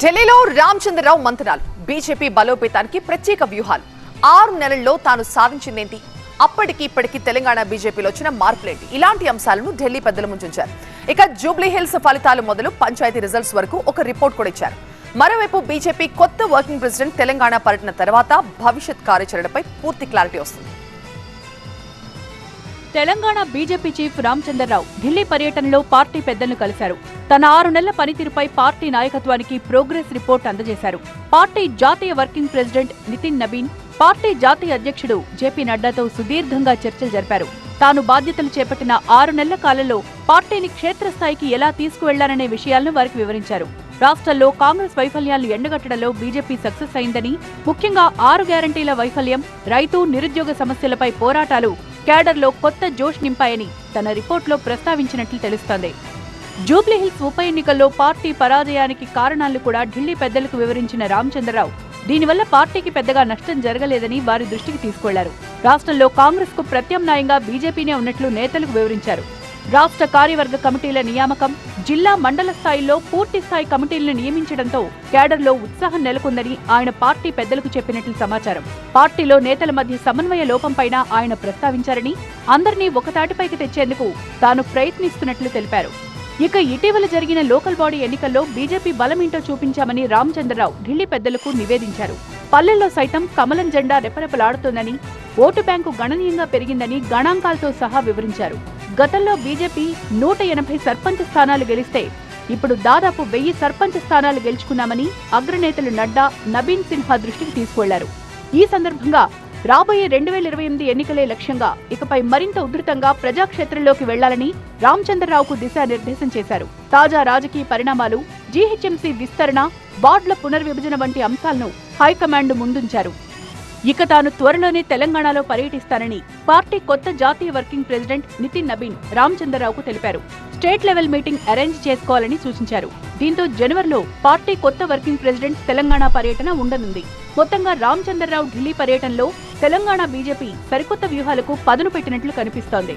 ఢిల్లీలో రామచంద్రరావు మంత్రాలు, బీజేపీ బలోపేతానికి ప్రత్యేక వ్యూహాలు. 6 నెలల్లో తాను సాధించిందేంటి, అప్పటికి ఇప్పటికి తెలంగాణ బీజేపీలో వచ్చిన మార్పులేంటి, ఇలాంటి అంశాలను ఢిల్లీ పెద్దల ముందుంచారు. ఇక జూబ్లీ హిల్స్ ఫలితాలు మొదలు పంచాయతీ రిజల్ట్స్ వరకు ఒక రిపోర్ట్ కూడా ఇచ్చారు. మరోవైపు బీజేపీ కొత్త వర్కింగ్ ప్రెసిడెంట్ తెలంగాణ పర్యటన తర్వాత భవిష్యత్ కార్యాచరణపై పూర్తి క్లారిటీ వస్తుంది. తెలంగాణ బీజేపీ చీఫ్ రామచంద్రరావు ఢిల్లీ పర్యటనలో పార్టీ పెద్దలను కలిశారు. తన 6 నెలల పనితీరుపై పార్టీ నాయకత్వానికి ప్రోగ్రెస్ రిపోర్ట్ అందజేశారు. పార్టీ జాతీయ వర్కింగ్ ప్రెసిడెంట్ నితిన్ నబీన్, పార్టీ జాతీయ అధ్యక్షుడు జేపీ నడ్డాతో సుదీర్ఘంగా చర్చలు జరిపారు. తాను బాధ్యతలు చేపట్టిన 6 నెలల కాలంలో పార్టీని క్షేత్రస్థాయికి ఎలా తీసుకువెళ్లారనే విషయాలను వారికి వివరించారు. రాష్ట్రంలో కాంగ్రెస్ వైఫల్యాలను ఎండగట్టడంలో బీజేపీ సక్సెస్ అయిందని, ముఖ్యంగా 6 గ్యారంటీల వైఫల్యం, రైతు నిరుద్యోగ సమస్యలపై పోరాటాలు క్యాడర్లో కొత్త జోష్ నింపాయని తన రిపోర్టులో ప్రస్తావించినట్లు తెలుస్తోంది. జూబ్లీహిల్స్ ఉప ఎన్నికల్లో పార్టీ పరాజయానికి కారణాలను కూడా ఢిల్లీ పెద్దలకు వివరించిన రామచంద్రరావు, దీనివల్ల పార్టీకి పెద్దగా నష్టం జరగలేదని వారి దృష్టికి తీసుకెళ్లారు. రాష్ట్రంలో కాంగ్రెస్ కు ప్రత్యామ్నాయంగా బీజేపీనే ఉన్నట్లు నేతలకు వివరించారు. రాష్ట్ర కార్యవర్గ కమిటీల నియామకం, జిల్లా మండల స్థాయిలో పూర్తి స్థాయి కమిటీలను నియమించడంతో క్యాడర్లో ఉత్సాహం నెలకొందని ఆయన పార్టీ పెద్దలకు చెప్పినట్లు సమాచారం. పార్టీలో నేతల మధ్య సమన్వయ లోపంపైన ఆయన ప్రస్తావించారని, అందరినీ ఒకతాటిపైకి తెచ్చేందుకు తాను ప్రయత్నిస్తున్నట్లు తెలిపారు. ఇక ఇటీవల జరిగిన లోకల్ బాడీ ఎన్నికల్లో బీజేపీ బలమేంటో చూపించామని రామచంద్రరావు ఢిల్లీ పెద్దలకు నివేదించారు. పల్లెల్లో సైతం కమలం జెండా రెపరెపలాడుతోందని, ఓటు బ్యాంకు గణనీయంగా పెరిగిందని గణాంకాలతో సహా వివరించారు. గతంలో బీజేపీ 180 సర్పంచ్ స్థానాలు గెలిస్తే ఇప్పుడు దాదాపు 1000 సర్పంచ్ స్థానాలు గెలుచుకున్నామని అగ్రనేతలు నడ్డా, నబీన్ సిన్హా దృష్టికి తీసుకువెళ్లారు. ఈ సందర్భంగా రాబోయే 2028 ఎన్నికలే లక్ష్యంగా ఇకపై మరింత ఉధృతంగా ప్రజాక్షేత్రంలోకి వెళ్లాలని రామచంద్రరావుకు దిశానిర్దేశం చేశారు. తాజా రాజకీయ పరిణామాలు, జీహెచ్ఎంసీ విస్తరణ, వార్డుల పునర్విభజన వంటి అంశాలను హైకమాండ్ ముందుంచారు. ఇక తాను త్వరలోనే తెలంగాణలో పర్యటిస్తానని పార్టీ కొత్త జాతీయ వర్కింగ్ ప్రెసిడెంట్ నితిన్ నబీన్ రామచంద్రరావుకు తెలిపారు. స్టేట్ లెవెల్ మీటింగ్ అరేంజ్ చేసుకోవాలని సూచించారు. దీంతో జనవరిలో పార్టీ కొత్త వర్కింగ్ ప్రెసిడెంట్ తెలంగాణ పర్యటన ఉండనుంది. మొత్తంగా రామచంద్రరావు ఢిల్లీ పర్యటనలో తెలంగాణ బీజేపీ సరికొత్త వ్యూహాలకు పదును పెట్టినట్లు కనిపిస్తోంది.